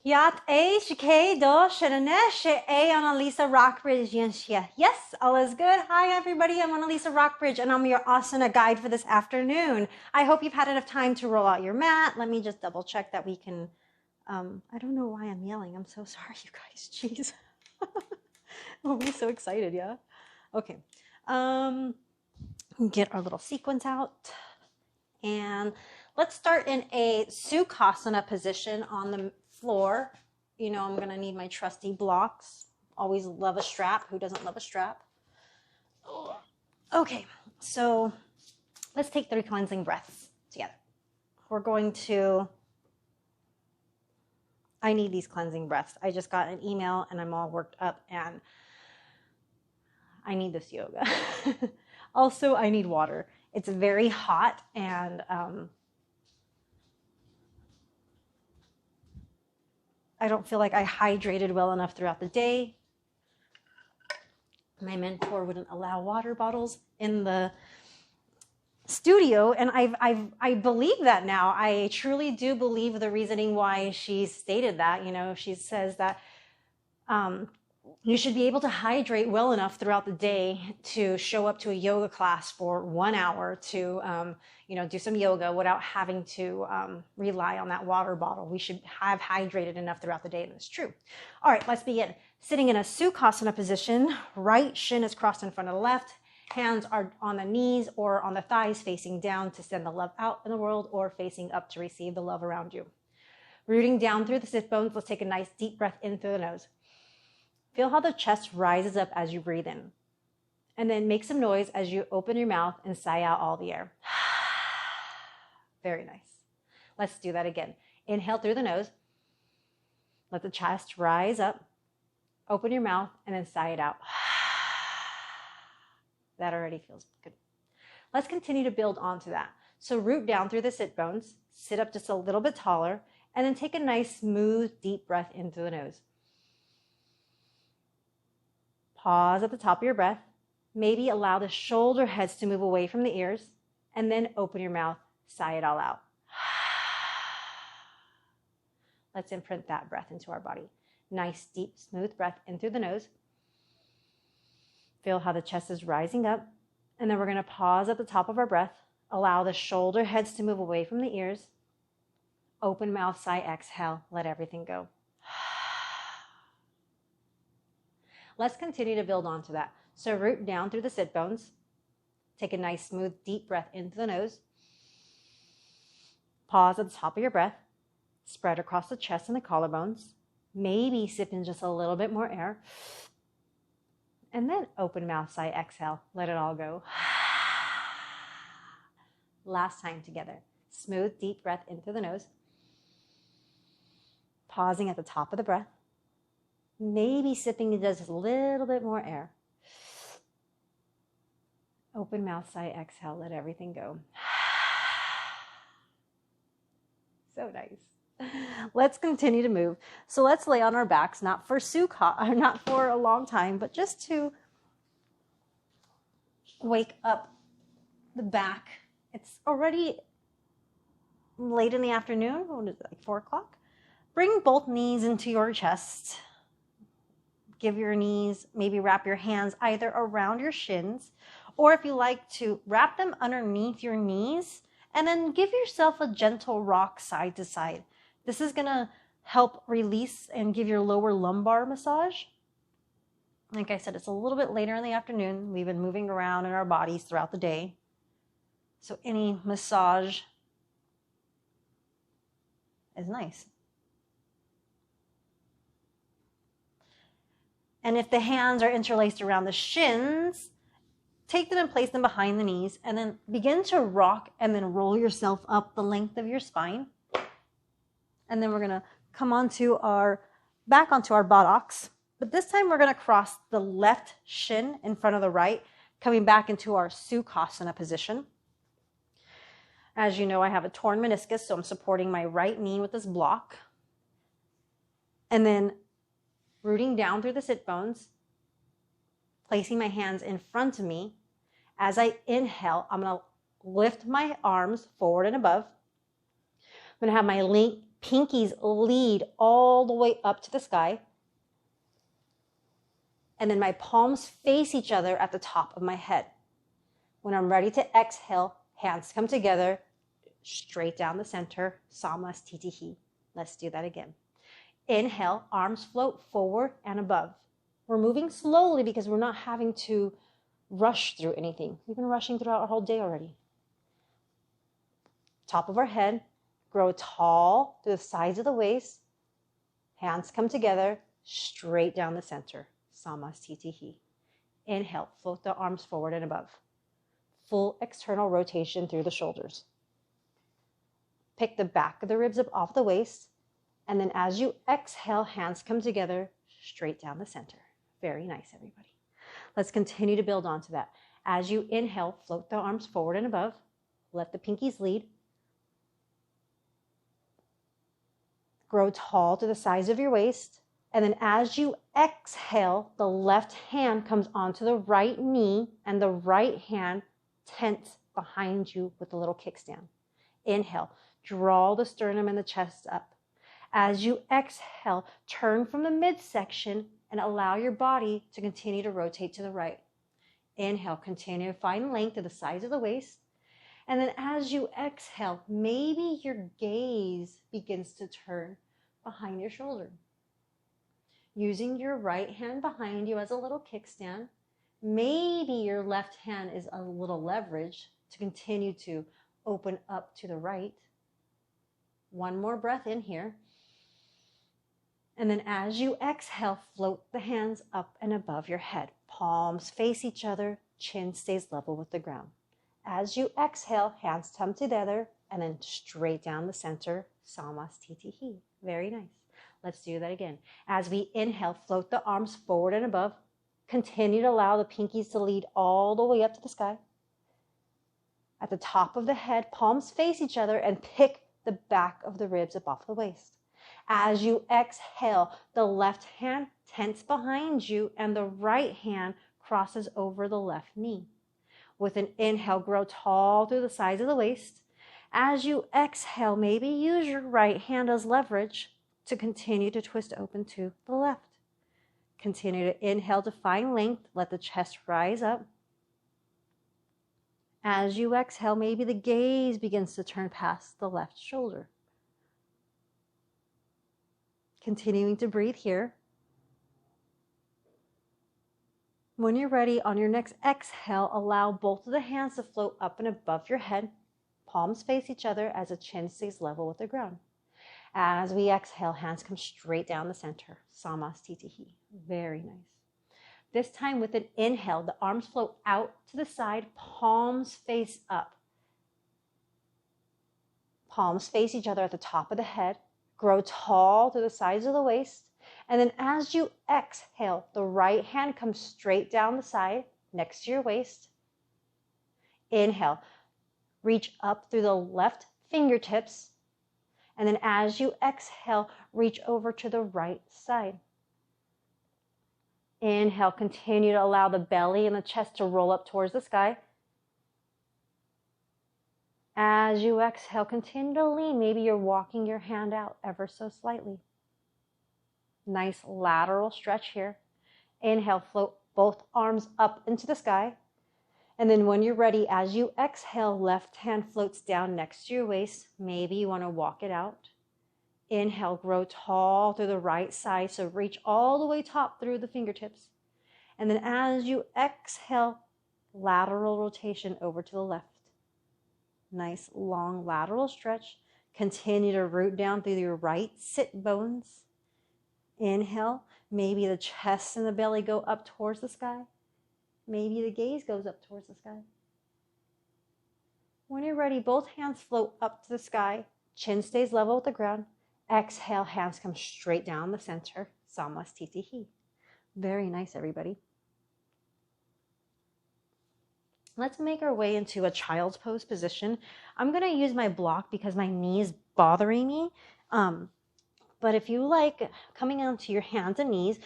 Yat A Shike Do Shananeshe A Annalisa Rockbridge Yenshia. Yes, all is good. Hi everybody, I'm Annalisa Rockbridge and I'm your asana guide for this afternoon. I hope you've had enough time to roll out your mat. Let me just double check that we can, I don't know why I'm yelling. I'm so sorry, you guys. Jeez. We'll be so excited, yeah? Okay. Get our little sequence out. And let's start in a Sukhasana position on the floor. You know, I'm going to need my trusty blocks. Always love a strap. Who doesn't love a strap? Okay, so let's take 3 cleansing breaths together. We're going to, I need these cleansing breaths. I just got an email and I'm all worked up and I need this yoga. Also, I need water. It's very hot and I don't feel like I hydrated well enough throughout the day. My mentor wouldn't allow water bottles in the studio, and I believe that now. I truly do believe the reasoning why she stated that. You know, she says that you should be able to hydrate well enough throughout the day to show up to a yoga class for 1 hour to, you know, do some yoga without having to rely on that water bottle. We should have hydrated enough throughout the day, and it's true. All right, let's begin. Sitting in a Sukhasana position, right shin is crossed in front of the left. Hands are on the knees or on the thighs facing down to send the love out in the world or facing up to receive the love around you. Rooting down through the sit bones, let's take a nice deep breath in through the nose. Feel how the chest rises up as you breathe in. And then make some noise as you open your mouth and sigh out all the air. Very nice. Let's do that again. Inhale through the nose. Let the chest rise up. Open your mouth and then sigh it out. That already feels good. Let's continue to build onto that. So root down through the sit bones. Sit up just a little bit taller. And then take a nice, smooth, deep breath in through the nose. Pause at the top of your breath. Maybe allow the shoulder heads to move away from the ears. And then open your mouth. Sigh it all out. Let's imprint that breath into our body. Nice, deep, smooth breath in through the nose. Feel how the chest is rising up. And then we're going to pause at the top of our breath. Allow the shoulder heads to move away from the ears. Open mouth, sigh, exhale. Let everything go. Let's continue to build onto that. So root down through the sit bones. Take a nice, smooth, deep breath into the nose. Pause at the top of your breath. Spread across the chest and the collarbones. Maybe sip in just a little bit more air. And then open mouth, sigh, exhale. Let it all go. Last time together. Smooth, deep breath in through the nose. Pausing at the top of the breath. Maybe sipping in just a little bit more air. Open mouth, sigh, exhale. Let everything go. So nice. Let's continue to move. So let's lay on our backs, not for not for a long time, but just to wake up the back. It's already late in the afternoon. What is it, like 4 o'clock? Bring both knees into your chest. Give your knees, maybe wrap your hands either around your shins, or if you like to wrap them underneath your knees, and then give yourself a gentle rock side to side. This is gonna help release and give your lower lumbar massage. Like I said, it's a little bit later in the afternoon. We've been moving around in our bodies throughout the day. So any massage is nice. And if the hands are interlaced around the shins, take them and place them behind the knees and then begin to rock and then roll yourself up the length of your spine. And then we're going to come back onto our buttocks. But this time we're going to cross the left shin in front of the right, coming back into our Sukhasana position. As you know, I have a torn meniscus, so I'm supporting my right knee with this block. And then rooting down through the sit bones, placing my hands in front of me. As I inhale, I'm going to lift my arms forward and above. I'm going to have my Pinkies lead all the way up to the sky. And then my palms face each other at the top of my head. When I'm ready to exhale, hands come together, straight down the center, Samasthiti. Let's do that again. Inhale, arms float forward and above. We're moving slowly because we're not having to rush through anything. We've been rushing throughout our whole day already. Top of our head, grow tall to the sides of the waist. Hands come together, straight down the center, Samasthiti. Inhale, float the arms forward and above. Full external rotation through the shoulders. Pick the back of the ribs up off the waist. And then as you exhale, hands come together, straight down the center. Very nice, everybody. Let's continue to build onto that. As you inhale, float the arms forward and above. Let the pinkies lead. Grow tall to the size of your waist. And then as you exhale, the left hand comes onto the right knee and the right hand tense behind you with a little kickstand. Inhale, draw the sternum and the chest up. As you exhale, turn from the midsection and allow your body to continue to rotate to the right. Inhale, continue to find length to the sides of the waist. And then as you exhale, maybe your gaze begins to turn behind your shoulder. Using your right hand behind you as a little kickstand, maybe your left hand is a little leverage to continue to open up to the right. One more breath in here. And then as you exhale, float the hands up and above your head. Palms face each other, chin stays level with the ground. As you exhale, hands come together and then straight down the center, Samasthiti. Very nice. Let's do that again. As we inhale, float the arms forward and above. Continue to allow the pinkies to lead all the way up to the sky. At the top of the head, palms face each other and pick the back of the ribs up off the waist. As you exhale, the left hand tense behind you and the right hand crosses over the left knee. With an inhale, grow tall through the sides of the waist. As you exhale, maybe use your right hand as leverage to continue to twist open to the left. Continue to inhale to find length. Let the chest rise up. As you exhale, maybe the gaze begins to turn past the left shoulder. Continuing to breathe here. When you're ready, on your next exhale, allow both of the hands to float up and above your head. Palms face each other as the chin stays level with the ground. As we exhale, hands come straight down the center, Samasthiti. Very nice. This time with an inhale, the arms float out to the side, palms face up. Palms face each other at the top of the head. Grow tall to the sides of the waist. And then as you exhale, the right hand comes straight down the side next to your waist. Inhale, reach up through the left fingertips. And then as you exhale, reach over to the right side. Inhale, continue to allow the belly and the chest to roll up towards the sky. As you exhale, continue to lean. Maybe you're walking your hand out ever so slightly. Nice lateral stretch here. Inhale, float both arms up into the sky. And then when you're ready, as you exhale, left hand floats down next to your waist. Maybe you want to walk it out. Inhale, grow tall through the right side. So reach all the way top through the fingertips. And then as you exhale, lateral rotation over to the left. Nice long lateral stretch. Continue to root down through your right sit bones. Inhale, maybe the chest and the belly go up towards the sky. Maybe the gaze goes up towards the sky. When you're ready, both hands float up to the sky. Chin stays level with the ground. Exhale, hands come straight down the center. Samasthiti. Very nice, everybody. Let's make our way into a child's pose position. I'm going to use my block because my knee is bothering me. But if you like, coming onto your hands and knees,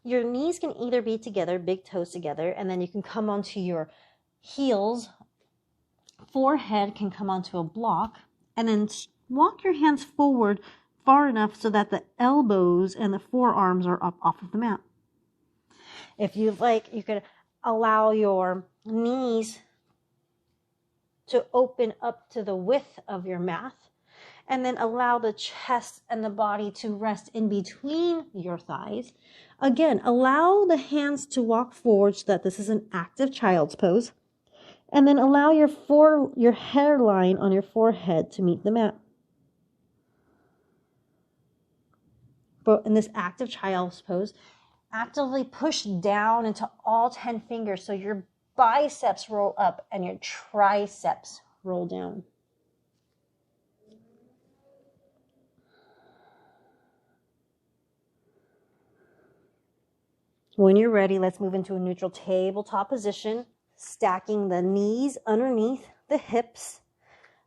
your knees can either be together, big toes together, and then you can come onto your heels. Forehead can come onto a block, and then walk your hands forward far enough so that the elbows and the forearms are up off of the mat. If you like, you could allow your knees to open up to the width of your mat, and then allow the chest and the body to rest in between your thighs. Again, allow the hands to walk forward so that this is an active child's pose. And then allow your hairline on your forehead to meet the mat. But in this active child's pose, actively push down into all 10 fingers so your biceps roll up and your triceps roll down. When you're ready, let's move into a neutral tabletop position, stacking the knees underneath the hips,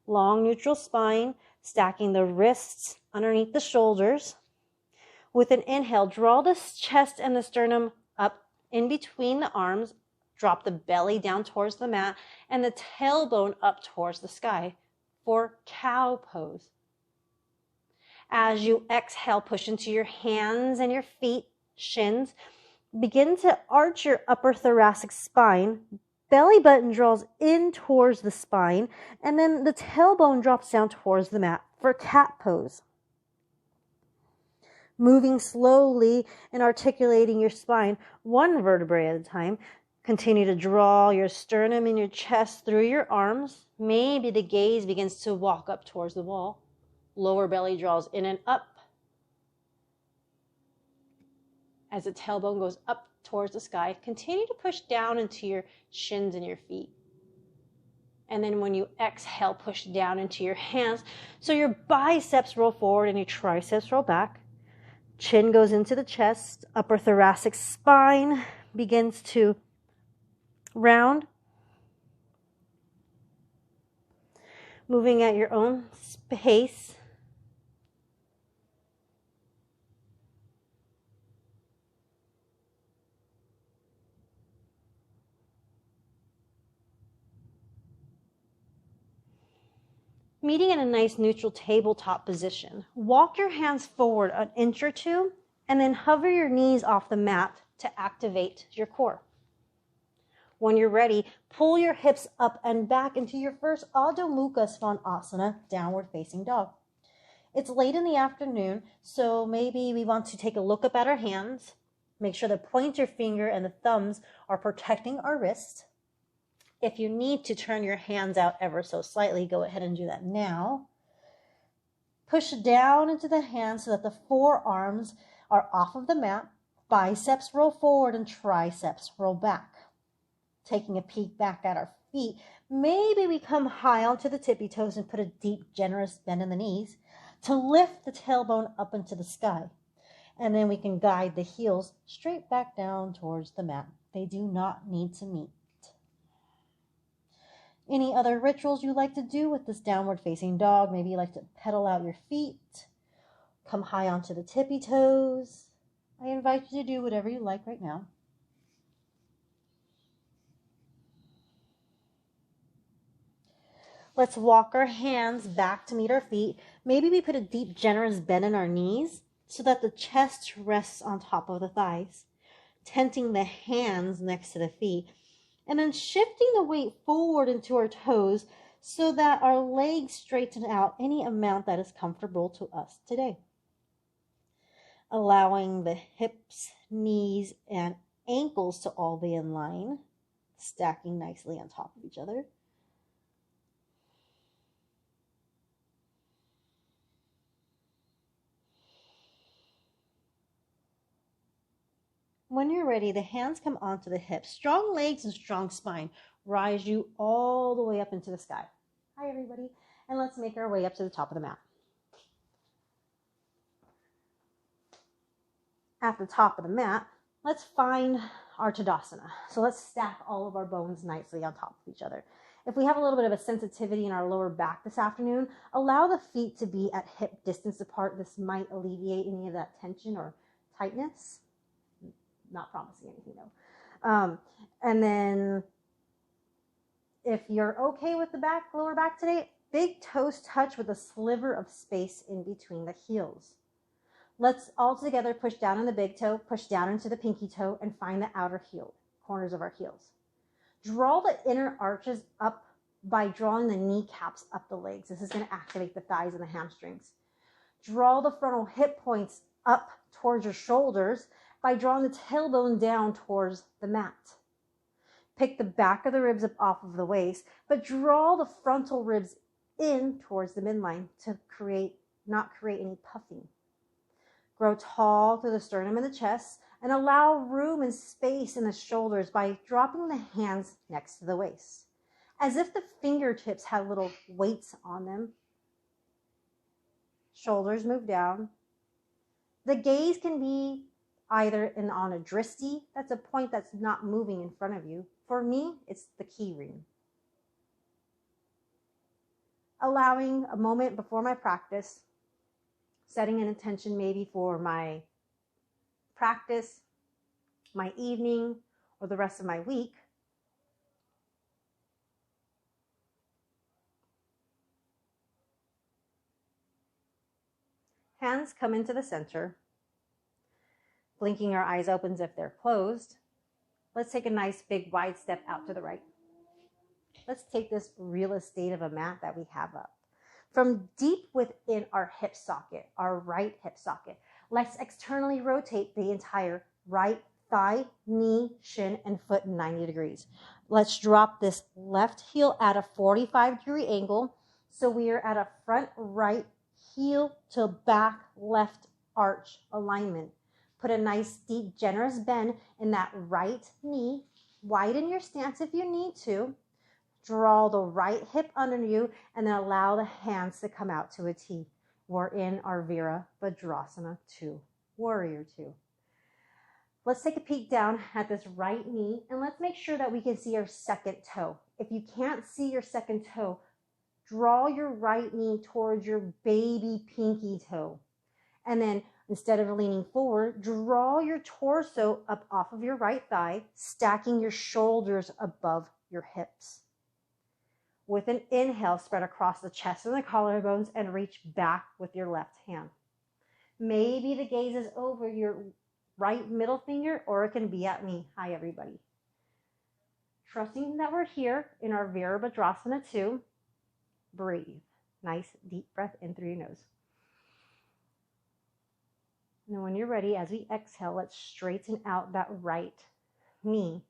long neutral spine, stacking the wrists underneath the shoulders. With an inhale, draw the chest and the sternum up in between the arms, drop the belly down towards the mat, and the tailbone up towards the sky for cow pose. As you exhale, push into your hands and your feet, shins. Begin to arch your upper thoracic spine. Belly button draws in towards the spine, and then the tailbone drops down towards the mat for cat pose. Moving slowly and articulating your spine one vertebrae at a time. Continue to draw your sternum and your chest through your arms. Maybe the gaze begins to walk up towards the wall. Lower belly draws in and up as the tailbone goes up towards the sky. Continue to push down into your shins and your feet. And then when you exhale, push down into your hands so your biceps roll forward and your triceps roll back. Chin goes into the chest. Upper thoracic spine begins to round. Moving at your own pace. Meeting in a nice neutral tabletop position. Walk your hands forward an inch or two, and then hover your knees off the mat to activate your core. When you're ready, pull your hips up and back into your first Adho Mukha Svanasana, downward facing dog. It's late in the afternoon, so maybe we want to take a look up at our hands. Make sure the pointer finger and the thumbs are protecting our wrist. If you need to turn your hands out ever so slightly, go ahead and do that now. Push down into the hands so that the forearms are off of the mat. Biceps roll forward and triceps roll back. Taking a peek back at our feet, maybe we come high onto the tippy toes and put a deep, generous bend in the knees to lift the tailbone up into the sky. And then we can guide the heels straight back down towards the mat. They do not need to meet. Any other rituals you like to do with this downward facing dog? Maybe you like to pedal out your feet, come high onto the tippy toes. I invite you to do whatever you like right now. Let's walk our hands back to meet our feet. Maybe we put a deep, generous bend in our knees so that the chest rests on top of the thighs, tenting the hands next to the feet. And then shifting the weight forward into our toes so that our legs straighten out any amount that is comfortable to us today. Allowing the hips, knees, and ankles to all be in line, stacking nicely on top of each other. When you're ready, the hands come onto the hips. Strong legs and strong spine rise you all the way up into the sky. Hi, everybody. And let's make our way up to the top of the mat. At the top of the mat, let's find our Tadasana. So let's stack all of our bones nicely on top of each other. If we have a little bit of a sensitivity in our lower back this afternoon, allow the feet to be at hip distance apart. This might alleviate any of that tension or tightness. Not promising anything though. And then if you're okay with the lower back today, Big toes touch with a sliver of space in between the heels. Let's all together push down on the big toe, push down into the pinky toe, and find the outer heel, corners of our heels. Draw the inner arches up by drawing the kneecaps up the legs. This is going to activate the thighs and the hamstrings. Draw the frontal hip points up towards your shoulders by drawing the tailbone down towards the mat. Pick the back of the ribs up off of the waist, but draw the frontal ribs in towards the midline to not create any puffing. Grow tall through the sternum and the chest, and allow room and space in the shoulders by dropping the hands next to the waist, as if the fingertips had little weights on them. Shoulders move down. The gaze can be either on a drishti, that's a point that's not moving in front of you. For me, it's the key ring. Allowing a moment before my practice, setting an intention maybe for my practice, my evening, or the rest of my week. Hands come into the center, blinking our eyes open as if they're closed. Let's take a nice big wide step out to the right. Let's take this real estate of a mat that we have up. From deep within our hip socket, our right hip socket, let's externally rotate the entire right thigh, knee, shin, and foot 90 degrees. Let's drop this left heel at a 45-degree angle so we are at a front right heel to back left arch alignment. Put a nice, deep, generous bend in that right knee. Widen your stance if you need to. Draw the right hip under you and then allow the hands to come out to a T. We're in our Virabhadrasana 2, Warrior 2. Let's take a peek down at this right knee and let's make sure that we can see our second toe. If you can't see your second toe, draw your right knee towards your baby pinky toe. And then instead of leaning forward, draw your torso up off of your right thigh, stacking your shoulders above your hips. With an inhale, spread across the chest and the collarbones and reach back with your left hand. Maybe the gaze is over your right middle finger, or it can be at me. Hi, everybody. Trusting that we're here in our Virabhadrasana 2, breathe. Nice deep breath in through your nose. And when you're ready, as we exhale, let's straighten out that right knee.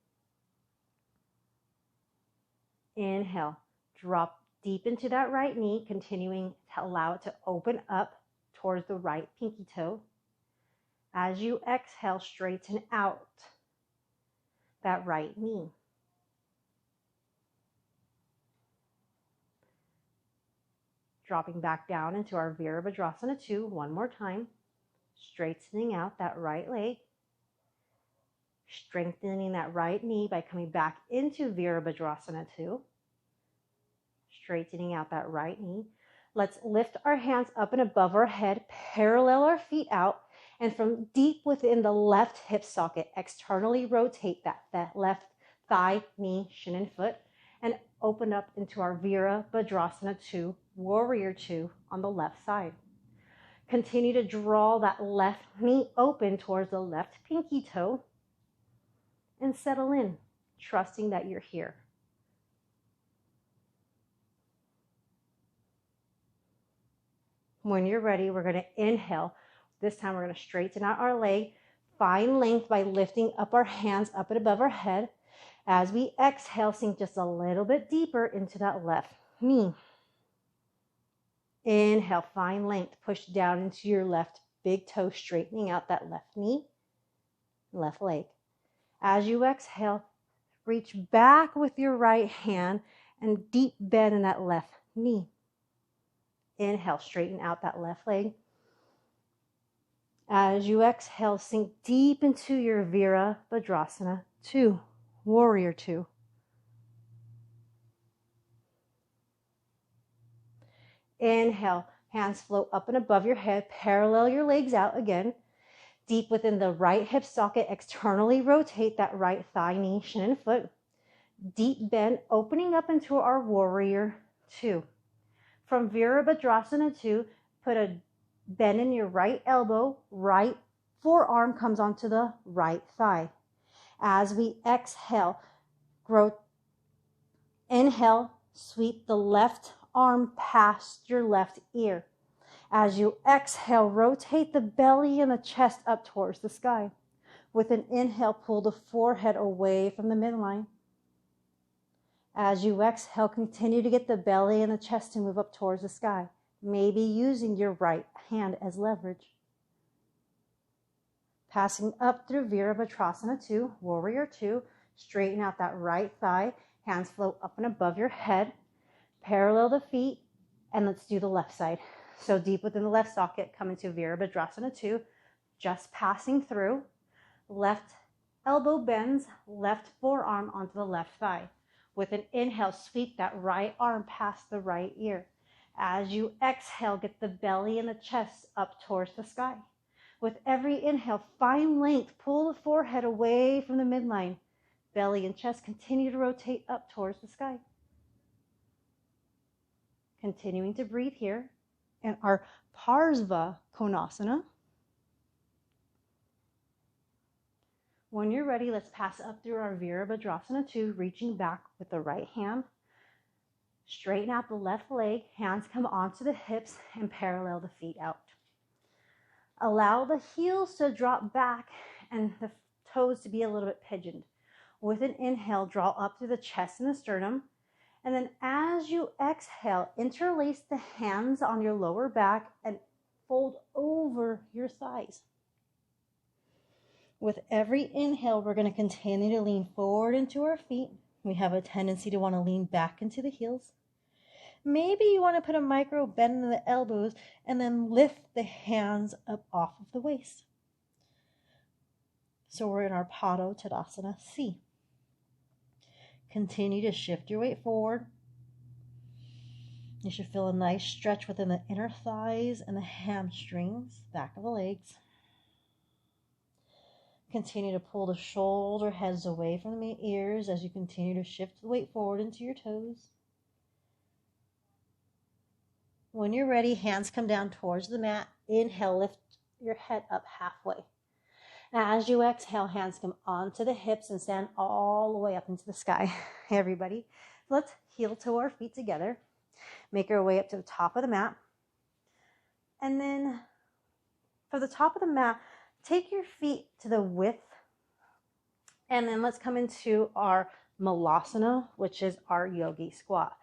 Inhale, drop deep into that right knee, continuing to allow it to open up towards the right pinky toe. As you exhale, straighten out that right knee. Dropping back down into our Virabhadrasana 2 one more time. Straightening out that right leg. Strengthening that right knee by coming back into Virabhadrasana 2. Straightening out that right knee. Let's lift our hands up and above our head, parallel our feet out, and from deep within the left hip socket, externally rotate that left thigh, knee, shin, and foot, and open up into our Virabhadrasana 2, Warrior 2 on the left side. Continue to draw that left knee open towards the left pinky toe and settle in, trusting that you're here. When you're ready, we're going to inhale. This time we're going to straighten out our leg, find length by lifting up our hands up and above our head. As we exhale, sink just a little bit deeper into that left knee. Inhale, find length, push down into your left big toe, straightening out that left knee, left leg. As you exhale, reach back with your right hand and deep bend in that left knee. Inhale, straighten out that left leg. As you exhale, sink deep into your Virabhadrasana 2, Warrior 2. Inhale, hands float up and above your head, parallel your legs out again. Deep within the right hip socket, externally rotate that right thigh, knee, shin, and foot. Deep bend, opening up into our Warrior 2. From Virabhadrasana 2, put a bend in your right elbow, right forearm comes onto the right thigh. As we exhale, inhale, sweep the left arm past your left ear. As you exhale, rotate the belly and the chest up towards the sky. With an inhale, pull the forehead away from the midline. As you exhale, continue to get the belly and the chest to move up towards the sky, maybe using your right hand as leverage. Passing up through Virabhadrasana 2, Warrior 2, straighten out that right thigh, hands float up and above your head, parallel the feet, and let's do the left side. So deep within the left socket, come into Virabhadrasana 2, just passing through, left elbow bends, left forearm onto the left thigh. With an inhale, sweep that right arm past the right ear. As you exhale, get the belly and the chest up towards the sky. With every inhale, find length, pull the forehead away from the midline. Belly and chest continue to rotate up towards the sky. Continuing to breathe here in our Parsva Konasana. When you're ready, let's pass up through our Virabhadrasana 2, reaching back with the right hand. Straighten out the left leg, hands come onto the hips and parallel the feet out. Allow the heels to drop back and the toes to be a little bit pigeoned. With an inhale, draw up through the chest and the sternum. And then as you exhale, interlace the hands on your lower back and fold over your thighs. With every inhale, we're going to continue to lean forward into our feet. We have a tendency to want to lean back into the heels. Maybe you want to put a micro bend in the elbows and then lift the hands up off of the waist. So we're in our Paddo Tadasana C. Continue to shift your weight forward. You should feel a nice stretch within the inner thighs and the hamstrings, back of the legs. Continue to pull the shoulder heads away from the ears as you continue to shift the weight forward into your toes. When you're ready, hands come down towards the mat. Inhale, lift your head up halfway. As you exhale, hands come onto the hips and stand all the way up into the sky. Hey, everybody. Let's heel to our feet together. Make our way up to the top of the mat. And then for the top of the mat, take your feet to the width. And then let's come into our Malasana, which is our yogi squat.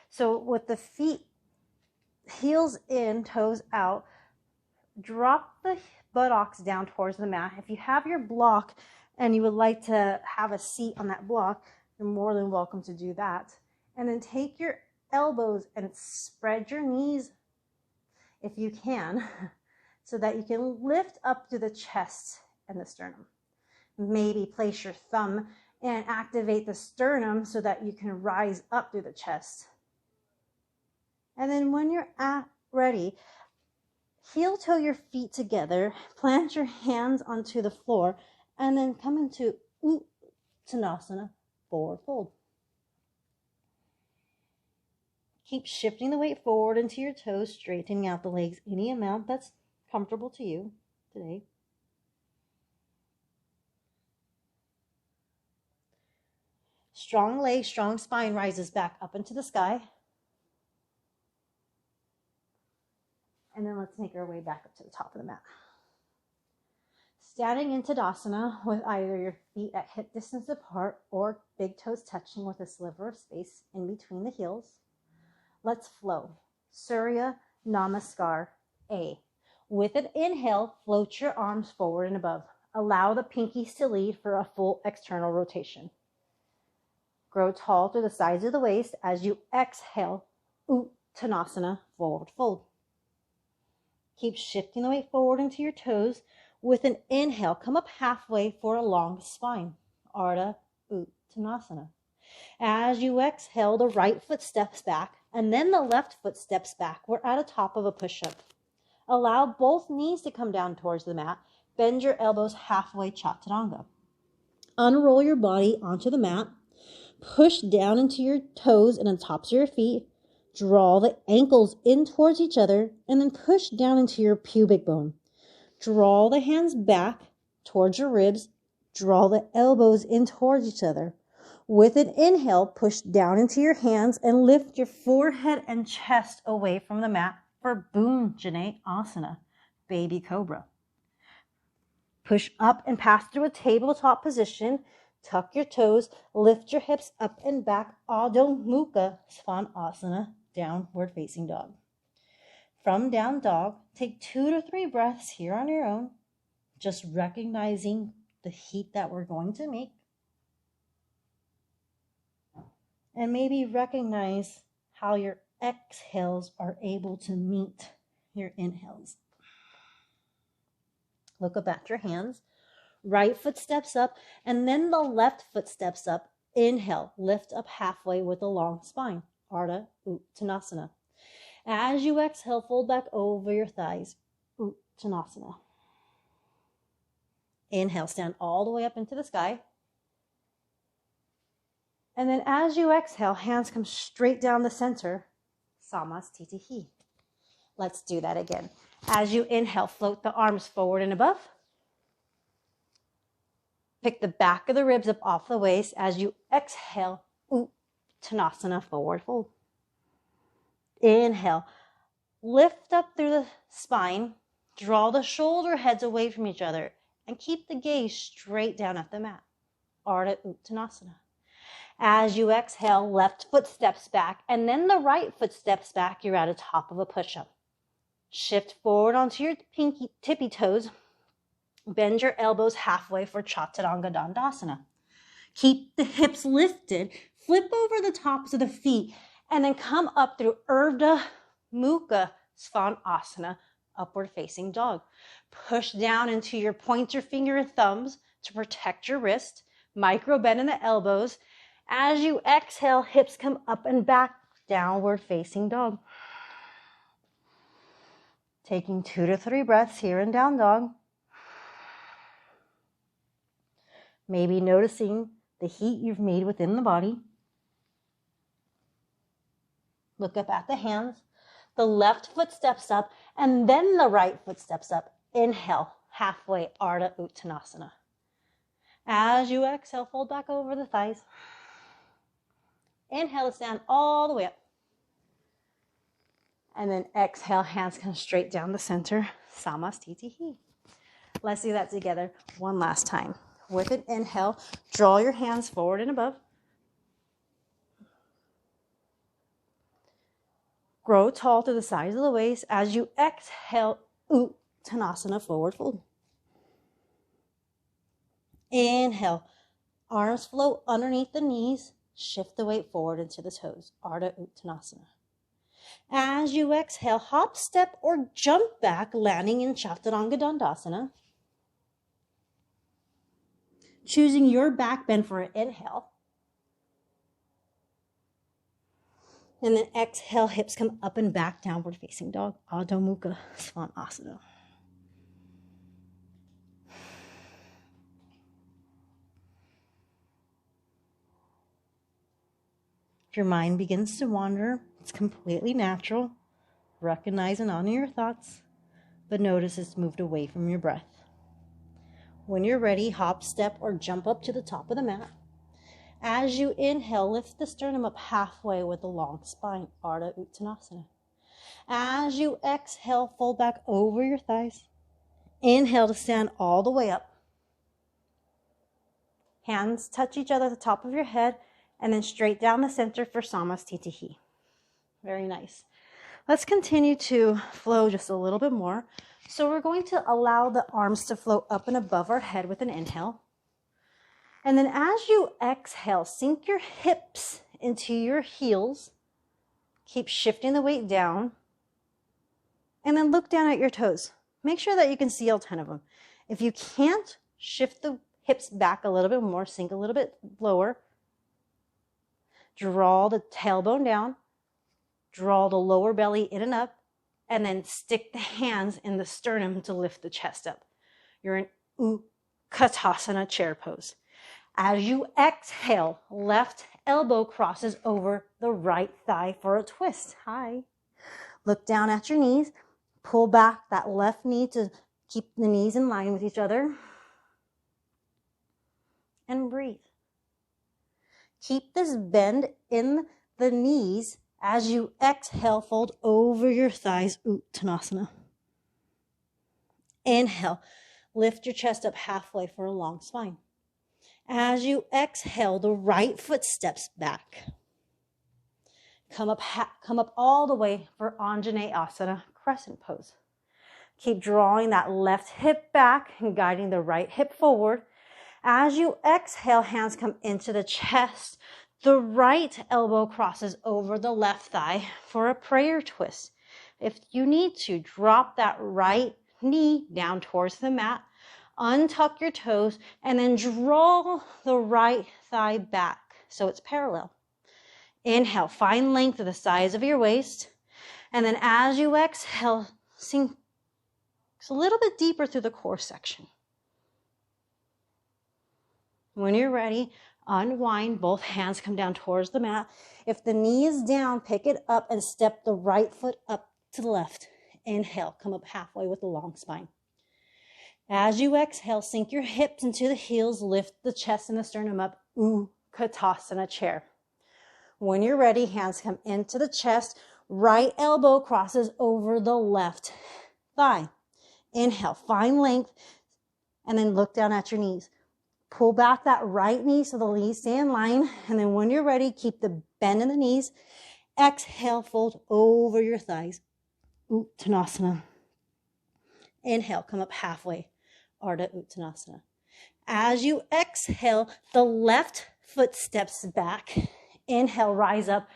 So with the feet, heels in, toes out, drop the buttocks down towards the mat. If you have your block and you would like to have a seat on that block, you're more than welcome to do that. And then take your elbows and spread your knees if you can, so that you can lift up to the chest and the sternum. Maybe place your thumb and activate the sternum so that you can rise up through the chest. And then when you're ready, heel toe your feet together, plant your hands onto the floor, and then come into Uttanasana, forward fold. Keep shifting the weight forward into your toes, straightening out the legs any amount that's comfortable to you today. Strong leg, strong spine rises back up into the sky. And then let's make our way back up to the top of the mat. Standing in Tadasana with either your feet at hip distance apart or big toes touching with a sliver of space in between the heels. Let's flow. Surya Namaskar A. With an inhale, float your arms forward and above. Allow the pinkies to lead for a full external rotation. Grow tall through the sides of the waist as you exhale, Uttanasana, forward fold. Keep shifting the weight forward into your toes. With an inhale, come up halfway for a long spine, Ardha Uttanasana. As you exhale, the right foot steps back, and then the left foot steps back. We're at the top of a push-up. Allow both knees to come down towards the mat. Bend your elbows halfway, Chaturanga. Unroll your body onto the mat. Push down into your toes and on tops of your feet. Draw the ankles in towards each other and then push down into your pubic bone. Draw the hands back towards your ribs. Draw the elbows in towards each other. With an inhale, push down into your hands and lift your forehead and chest away from the mat for Vinyasa, baby cobra. Push up and pass through a tabletop position. Tuck your toes, lift your hips up and back, Adho Mukha Svanasana, downward facing dog. From down dog, take 2 to 3 breaths here on your own, just recognizing the heat that we're going to make. And maybe recognize how your exhales are able to meet your inhales. Look up at your hands. Right foot steps up, and then the left foot steps up. Inhale, lift up halfway with a long spine, Ardha Uttanasana. As you exhale, fold back over your thighs, Uttanasana. Inhale, stand all the way up into the sky. And then as you exhale, hands come straight down the center, Samastitihi. Let's do that again. As you inhale, float the arms forward and above. Pick the back of the ribs up off the waist. As you exhale, Uttanasana, forward fold. Inhale, lift up through the spine. Draw the shoulder heads away from each other and keep the gaze straight down at the mat, Ardha Uttanasana. As you exhale, left foot steps back, and then the right foot steps back. You're at the top of a push-up. Shift forward onto your tippy toes. Bend your elbows halfway for Chaturanga Dandasana. Keep the hips lifted. Flip over the tops of the feet, and then come up through Ardha Mukha Svanasana, upward facing dog. Push down into your pointer finger and thumbs to protect your wrist. Micro bend in the elbows. As you exhale, hips come up and back, downward facing dog. Taking 2 to 3 breaths here in down dog. Maybe noticing the heat you've made within the body. Look up at the hands. The left foot steps up and then the right foot steps up. Inhale, halfway, Ardha Uttanasana. As you exhale, fold back over the thighs. Inhale to stand all the way up. And then exhale, hands come straight down the center, Samastitihi. Let's do that together one last time. With an inhale, draw your hands forward and above. Grow tall to the sides of the waist. As you exhale, Uttanasana, forward fold. Inhale, arms float underneath the knees. Shift the weight forward into the toes, Ardha Uttanasana. As you exhale, hop, step, or jump back, landing in Chaturanga Dandasana. Choosing your back bend for an inhale. And then exhale, hips come up and back, downward facing dog, Adho Mukha Svanasana. If your mind begins to wander, it's completely natural. Recognize and honor your thoughts, but notice it's moved away from your breath. When you're ready, hop, step, or jump up to the top of the mat. As you inhale, lift the sternum up halfway with a long spine, Ardha Uttanasana. As you exhale, fold back over your thighs. Inhale to stand all the way up. Hands touch each other at the top of your head, and then straight down the center for Samastitihi. Very nice. Let's continue to flow just a little bit more. So we're going to allow the arms to float up and above our head with an inhale. And then as you exhale, sink your hips into your heels. Keep shifting the weight down. And then look down at your toes. Make sure that you can see all 10 of them. If you can't, shift the hips back a little bit more, sink a little bit lower. Draw the tailbone down. Draw the lower belly in and up. And then stick the hands in the sternum to lift the chest up. You're in Utkatasana chair pose. As you exhale, left elbow crosses over the right thigh for a twist. Hi. Look down at your knees. Pull back that left knee to keep the knees in line with each other. And breathe. Keep this bend in the knees as you exhale, fold over your thighs, Uttanasana. Inhale, lift your chest up halfway for a long spine. As you exhale, the right foot steps back. Come up all the way for Anjaneyasana, crescent pose. Keep drawing that left hip back and guiding the right hip forward. As you exhale, hands come into the chest. The right elbow crosses over the left thigh for a prayer twist. If you need to, drop that right knee down towards the mat, untuck your toes, and then draw the right thigh back so it's parallel. Inhale, find length of the size of your waist. And then as you exhale, sink a little bit deeper through the core section. When you're ready, unwind. Both hands come down towards the mat. If the knee is down, pick it up and step the right foot up to the left. Inhale, come up halfway with a long spine. As you exhale, sink your hips into the heels, lift the chest and the sternum up, Utkatasana chair. When you're ready, hands come into the chest, right elbow crosses over the left thigh. Inhale, find length, and then look down at your knees. Pull back that right knee so the knees stay in line, and then when you're ready, keep the bend in the knees. Exhale, fold over your thighs, Uttanasana. Inhale, come up halfway, Ardha Uttanasana. As you exhale, the left foot steps back. Inhale, rise up,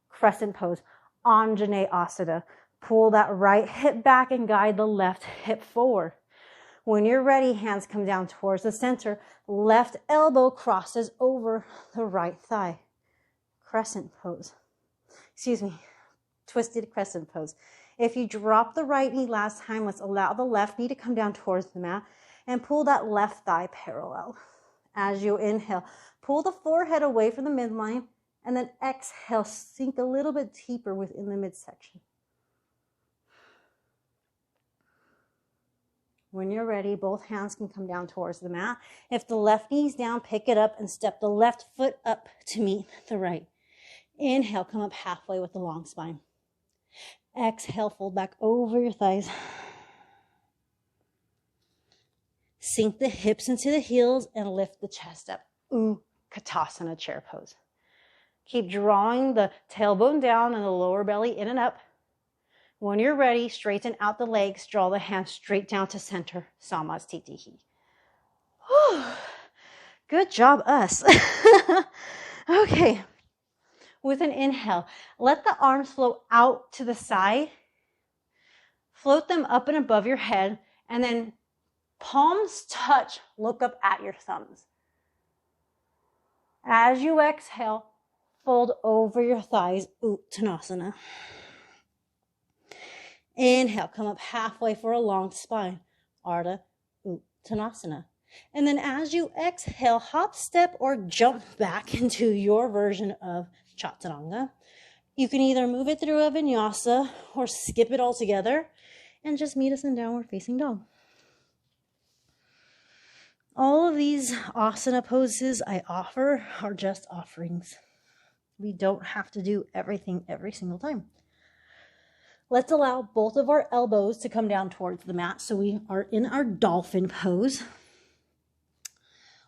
crescent pose, Anjaneyasana. Pull that right hip back and guide the left hip forward. When you're ready, hands come down towards the center. Left elbow crosses over the right thigh. Crescent pose. Twisted crescent pose. If you drop the right knee last time, let's allow the left knee to come down towards the mat and pull that left thigh parallel. As you inhale, pull the forehead away from the midline and then exhale, sink a little bit deeper within the midsection. When you're ready, both hands can come down towards the mat. If the left knee's down, pick it up and step the left foot up to meet the right. Inhale, come up halfway with the long spine. Exhale, fold back over your thighs. Sink the hips into the heels and lift the chest up. Utkatasana chair pose. Keep drawing the tailbone down and the lower belly in and up. When you're ready, straighten out the legs, draw the hands straight down to center, Samastitihi. Good job, us. Okay. With an inhale, let the arms float out to the side. Float them up and above your head, and then palms touch, look up at your thumbs. As you exhale, fold over your thighs, Uttanasana. Inhale, come up halfway for a long spine, Ardha Uttanasana. And then as you exhale, hop, step, or jump back into your version of Chaturanga. You can either move it through a Vinyasa or skip it all together and just meet us in downward facing dog. All of these asana poses I offer are just offerings. We don't have to do everything every single time. Let's allow both of our elbows to come down towards the mat so we are in our dolphin pose.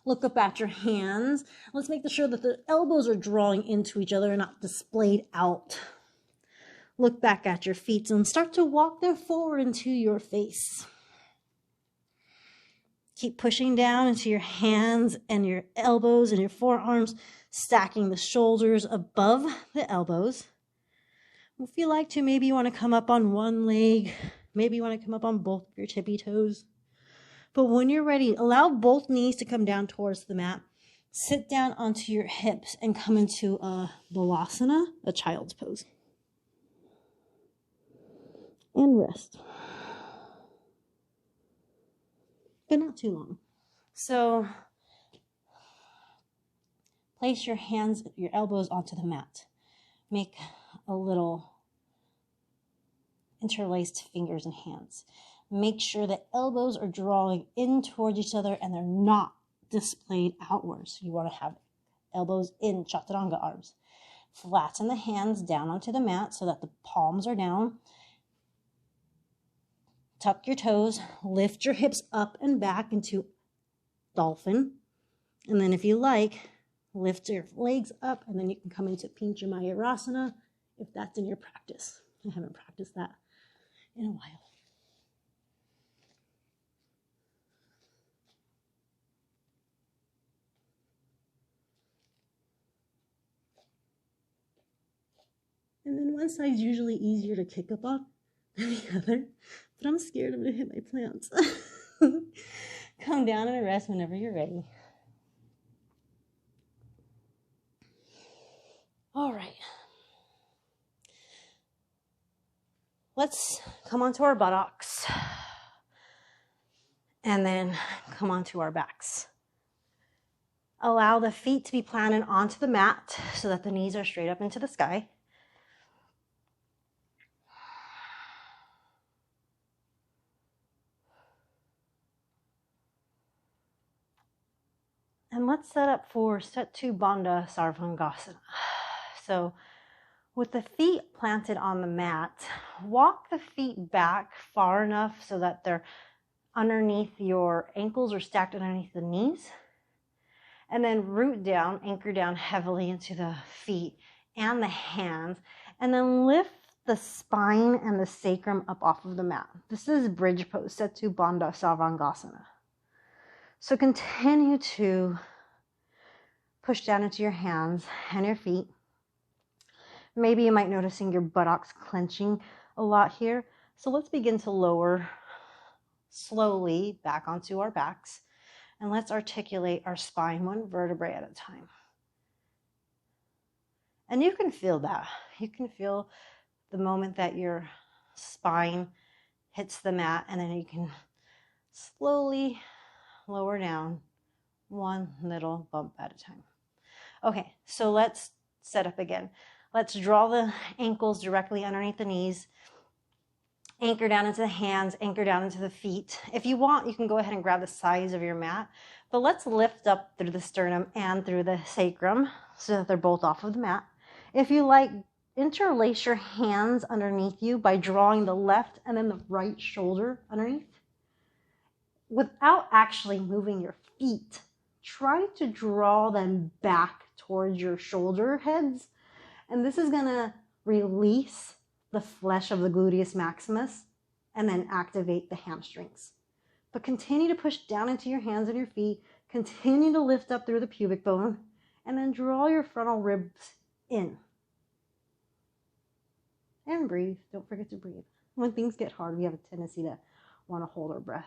Look up at your hands. Let's make sure that the elbows are drawing into each other and not displayed out. Look back at your feet and start to walk them forward into your face. Keep pushing down into your hands and your elbows and your forearms, stacking the shoulders above the elbows. If you like to, maybe you want to come up on one leg. Maybe you want to come up on both of your tippy toes. But when you're ready, allow both knees to come down towards the mat. Sit down onto your hips and come into a Balasana, a child's pose. And rest. But not too long. So place your hands, your elbows onto the mat. Make a little interlaced fingers and hands. Make sure the elbows are drawing in towards each other and they're not displayed outwards. You want to have elbows in, chaturanga arms. Flatten the hands down onto the mat so that the palms are down. Tuck your toes, lift your hips up and back into dolphin. And then if you like, lift your legs up and then you can come into Pincha Mayurasana if that's in your practice. I haven't practiced that in a while. And then one side's usually easier to kick up on than the other, but I'm scared I'm gonna hit my plants. Come down and rest whenever you're ready. All right. Let's come onto our buttocks and then come onto our backs. Allow the feet to be planted onto the mat so that the knees are straight up into the sky. And let's set up for set 2 Bandha Sarvangasana. So with the feet planted on the mat, walk the feet back far enough so that they're underneath your ankles or stacked underneath the knees. And then root down, anchor down heavily into the feet and the hands. And then lift the spine and the sacrum up off of the mat. This is bridge pose, set 2 Bandha Sarvangasana. So continue to push down into your hands and your feet. Maybe you might noticing your buttocks clenching a lot here. So let's begin to lower slowly back onto our backs. And let's articulate our spine 1 vertebrae at a time. And you can feel that. You can feel the moment that your spine hits the mat, and then you can slowly lower down 1 little bump at a time. Okay, so let's set up again. Let's draw the ankles directly underneath the knees. Anchor down into the hands, anchor down into the feet. If you want, you can go ahead and grab the sides of your mat, but let's lift up through the sternum and through the sacrum so that they're both off of the mat. If you like, interlace your hands underneath you by drawing the left and then the right shoulder underneath. Without actually moving your feet, try to draw them back towards your shoulder heads. And this is gonna release the flesh of the gluteus maximus and then activate the hamstrings. But continue to push down into your hands and your feet. Continue to lift up through the pubic bone and then draw your frontal ribs in. And breathe. Don't forget to breathe. When things get hard, we have a tendency to want to hold our breath.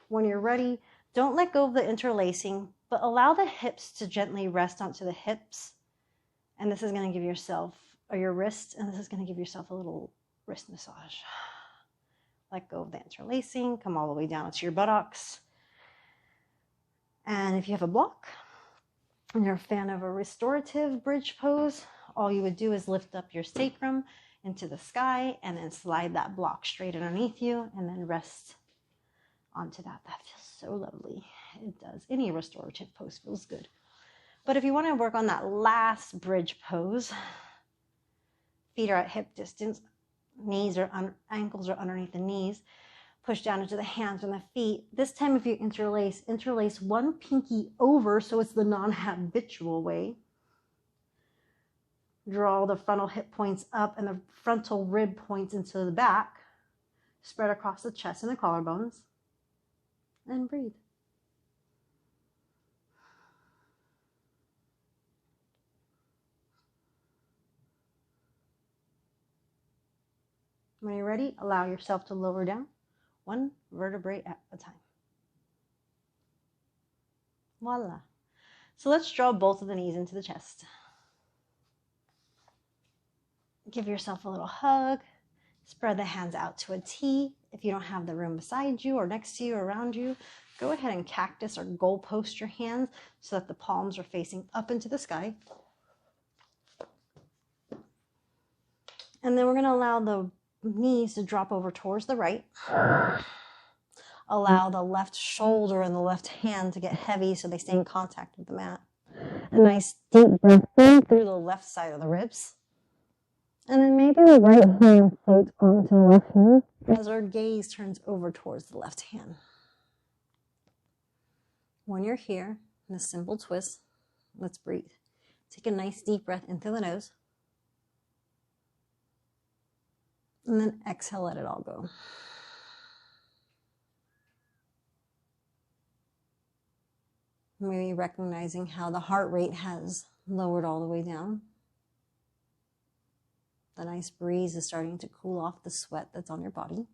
When you're ready, don't let go of the interlacing, but allow the hips to gently rest onto the hips. And this is going to give yourself, or your wrists, and this is going to give yourself a little wrist massage. Let go of the interlacing, come all the way down to your buttocks. And if you have a block, and you're a fan of a restorative bridge pose, all you would do is lift up your sacrum into the sky and then slide that block straight underneath you and then rest onto that. That feels so lovely. It does. Any restorative pose feels good. But if you want to work on that last bridge pose, feet are at hip distance, knees are ankles are underneath the knees, push down into the hands and the feet. This time if you interlace one pinky over so it's the non-habitual way. Draw the frontal hip points up and the frontal rib points into the back. Spread across the chest and the collarbones. And breathe. When you're ready, allow yourself to lower down 1 vertebrae at a time. Voila. So let's draw both of the knees into the chest. Give yourself a little hug. Spread the hands out to a T If you don't have the room beside you or next to you or around you, go ahead and cactus or goalpost your hands so that the palms are facing up into the sky. And then we're going to allow the knees to drop over towards the right. Allow the left shoulder and the left hand to get heavy so they stay in contact with the mat. A nice deep breath in through the left side of the ribs. And then maybe the right hand floats onto the left knee as our gaze turns over towards the left hand. When you're here in a simple twist, let's breathe. Take a nice deep breath in through the nose. And then exhale, let it all go. Maybe recognizing how the heart rate has lowered all the way down. The nice breeze is starting to cool off the sweat that's on your body.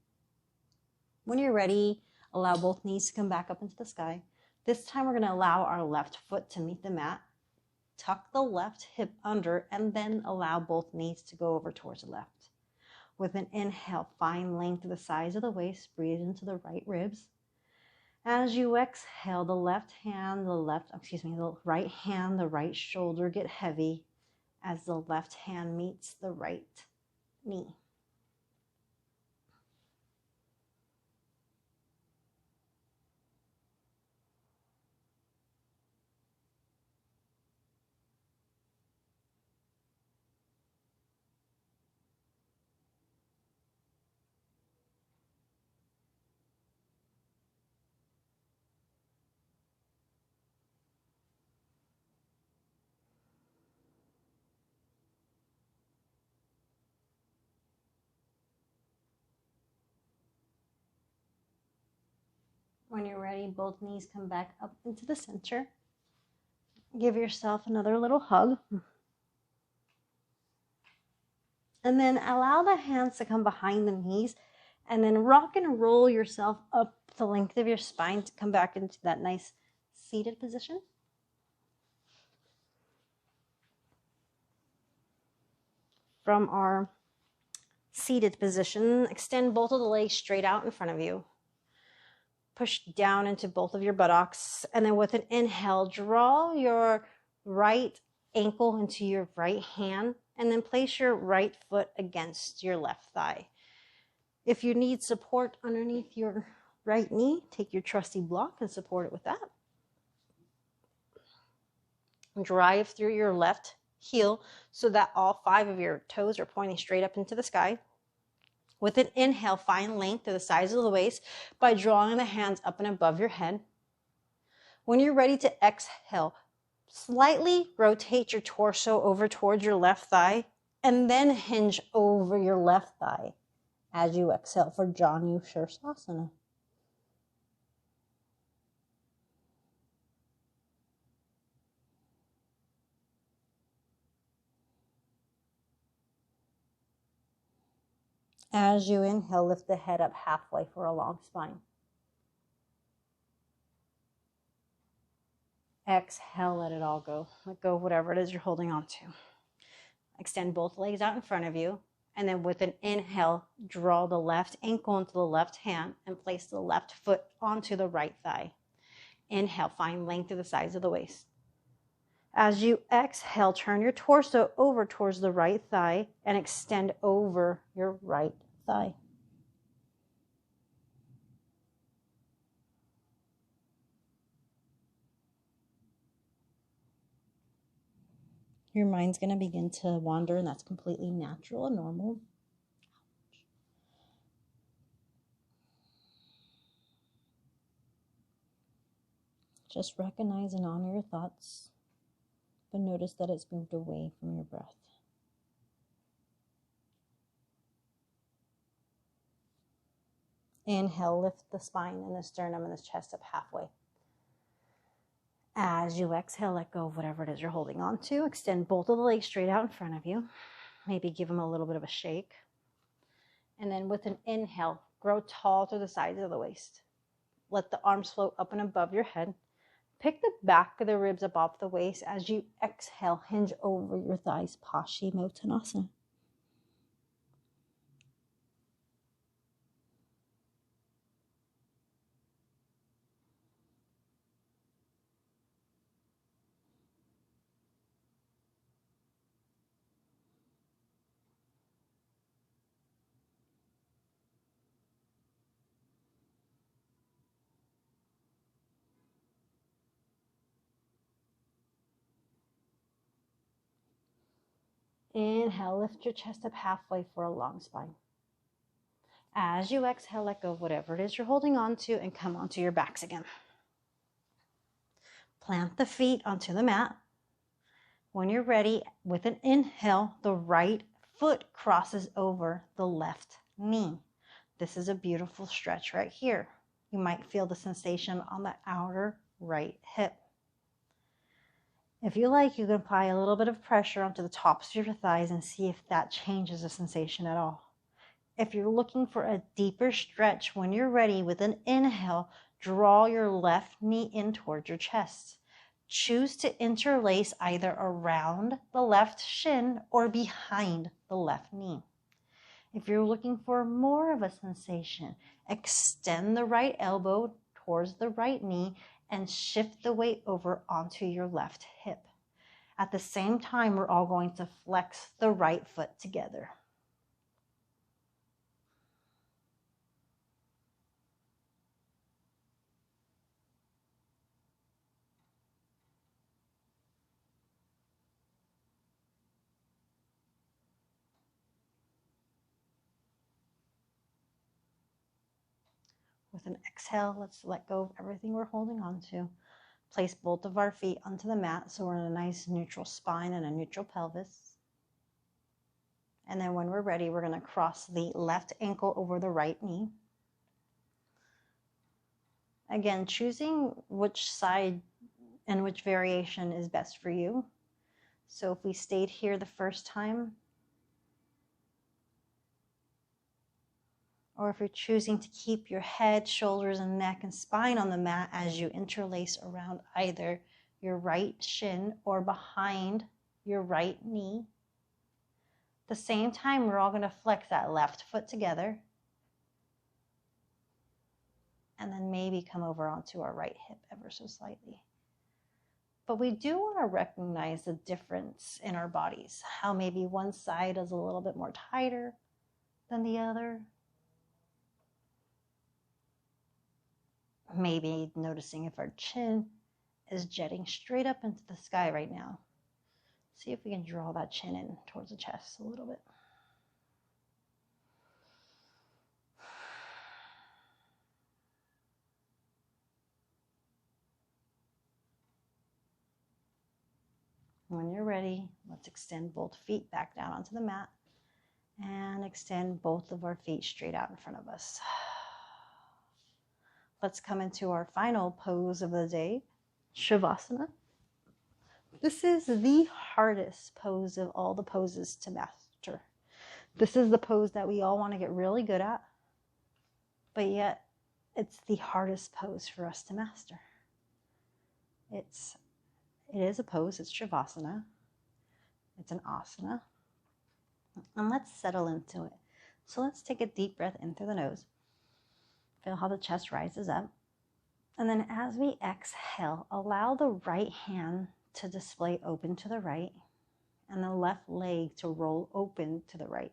When you're ready, allow both knees to come back up into the sky. This time we're going to allow our left foot to meet the mat. Tuck the left hip under and then allow both knees to go over towards the left. With an inhale, find length to the sides of the waist. Breathe into the right ribs. As you exhale, the right hand, the right shoulder get heavy as the left hand meets the right knee. When you're ready, both knees come back up into the center. Give yourself another little hug. And then allow the hands to come behind the knees and then rock and roll yourself up the length of your spine to come back into that nice seated position. From our seated position, extend both of the legs straight out in front of you. Push down into both of your buttocks. And then with an inhale, draw your right ankle into your right hand. And then place your right foot against your left thigh. If you need support underneath your right knee, take your trusty block and support it with that. Drive through your left heel so that all 5 of your toes are pointing straight up into the sky. With an inhale, find length to the sides of the waist by drawing the hands up and above your head. When you're ready to exhale, slightly rotate your torso over towards your left thigh and then hinge over your left thigh as you exhale for Janu Shirsasana. As you inhale, lift the head up halfway for a long spine. Exhale, let it all go. Let go of whatever it is you're holding on to. Extend both legs out in front of you. And then with an inhale, draw the left ankle into the left hand and place the left foot onto the right thigh. Inhale, find length to the sides of the waist. As you exhale, turn your torso over towards the right thigh and extend over your right thigh. Your mind's going to begin to wander, and that's completely natural and normal. Just recognize and honor your thoughts, but notice that it's moved away from your breath. Inhale, lift the spine and the sternum and the chest up halfway. As you exhale, let go of whatever it is you're holding on to. Extend both of the legs straight out in front of you. Maybe give them a little bit of a shake. And then with an inhale, grow tall through the sides of the waist. Let the arms float up and above your head. Pick the back of the ribs above the waist. As you exhale, hinge over your thighs, Paschimottanasana. Inhale, lift your chest up halfway for a long spine. As you exhale, let go of whatever it is you're holding on to and come onto your backs again. Plant the feet onto the mat. When you're ready, with an inhale, the right foot crosses over the left knee. This is a beautiful stretch right here. You might feel the sensation on the outer right hip. If you like, you can apply a little bit of pressure onto the tops of your thighs and see if that changes the sensation at all. If you're looking for a deeper stretch, when you're ready, with an inhale, draw your left knee in towards your chest. Choose to interlace either around the left shin or behind the left knee. If you're looking for more of a sensation, extend the right elbow towards the right knee and shift the weight over onto your left hip. At the same time, we're all going to flex the right foot together. With an exhale, let's let go of everything we're holding on to. Place both of our feet onto the mat so we're in a nice neutral spine and a neutral pelvis. And then when we're ready, we're going to cross the left ankle over the right knee. Again, choosing which side and which variation is best for you. So if we stayed here the first time, or if you're choosing to keep your head, shoulders, and neck and spine on the mat as you interlace around either your right shin or behind your right knee. At the same time, we're all going to flex that left foot together and then maybe come over onto our right hip ever so slightly. But we do want to recognize the difference in our bodies, how maybe one side is a little bit more tighter than the other. Maybe noticing if our chin is jetting straight up into the sky right now. See if we can draw that chin in towards the chest a little bit. When you're ready, let's extend both feet back down onto the mat and extend both of our feet straight out in front of us. Let's come into our final pose of the day, Shavasana. This is the hardest pose of all the poses to master. This is the pose that we all want to get really good at, but yet it's the hardest pose for us to master. It is a pose, it's Shavasana. It's an asana. And let's settle into it. So let's take a deep breath in through the nose. Feel how the chest rises up. And then as we exhale, allow the right hand to display open to the right and the left leg to roll open to the right.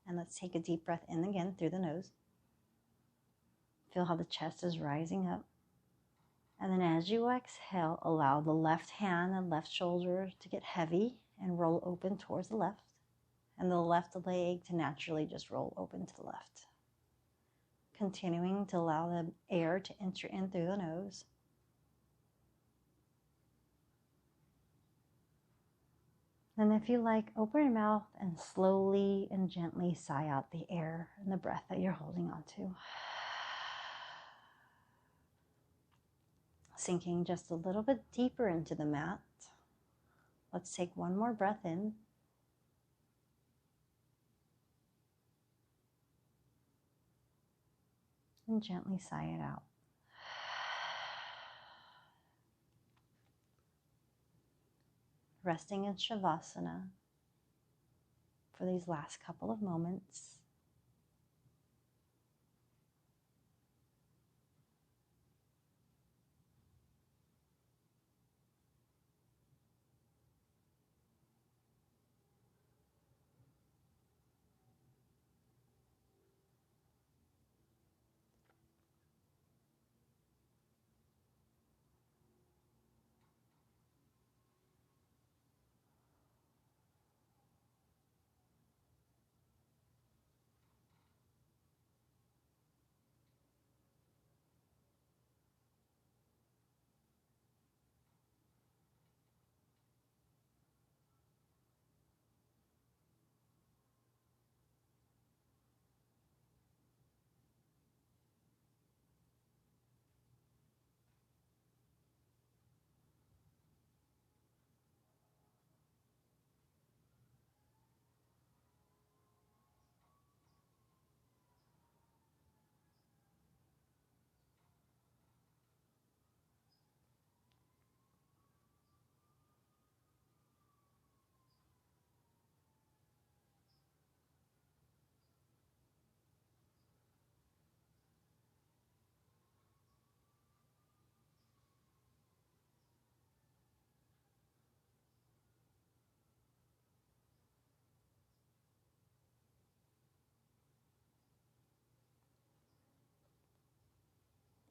And let's take a deep breath in again through the nose. Feel how the chest is rising up. And then as you exhale, allow the left hand and left shoulder to get heavy and roll open towards the left. And the left leg to naturally just roll open to the left. Continuing to allow the air to enter in through the nose. And if you like, open your mouth and slowly and gently sigh out the air and the breath that you're holding on to. Sinking just a little bit deeper into the mat. Let's take one more breath in. And gently sigh it out. Resting in Shavasana for these last couple of moments.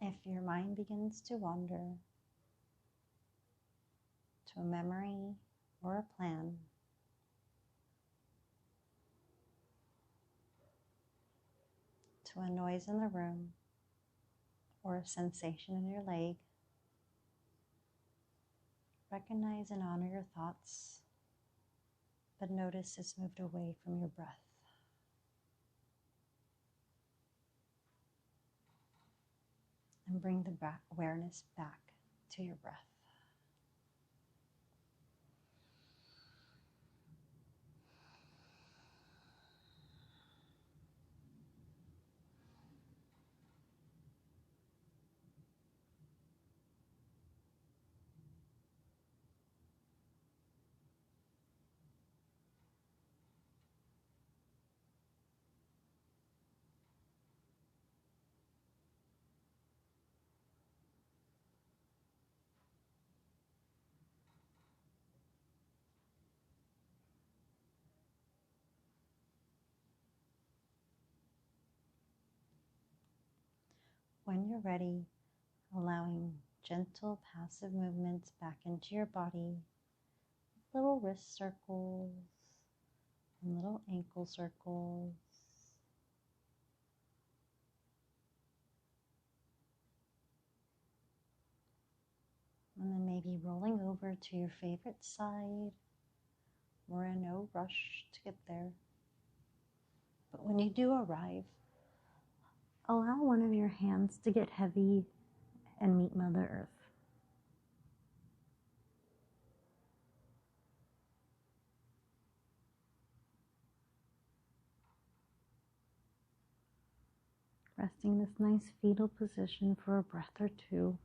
If your mind begins to wander to a memory or a plan, to a noise in the room or a sensation in your leg, recognize and honor your thoughts, but notice it's moved away from your breath. And bring the awareness back to your breath. When you're ready, allowing gentle passive movements back into your body, little wrist circles and little ankle circles. And then maybe rolling over to your favorite side. We're in no rush to get there. But when you do arrive, allow one of your hands to get heavy and meet Mother Earth. Resting this nice fetal position for a breath or two.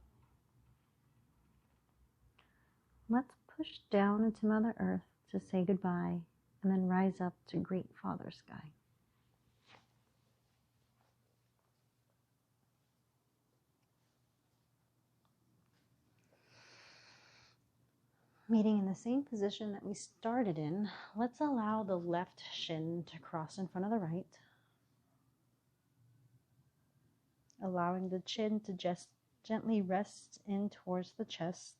Let's push down into Mother Earth to say goodbye and then rise up to greet Father Sky. Meeting in the same position that we started in, let's allow the left shin to cross in front of the right. Allowing the chin to just gently rest in towards the chest.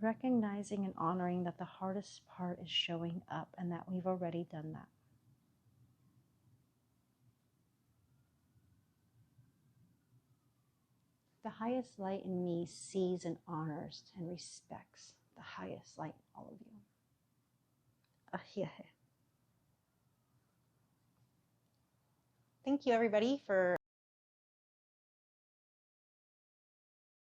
Recognizing and honoring that the hardest part is showing up and that we've already done that. The highest light in me sees and honors and respects the highest light in all of you. Thank you, everybody, for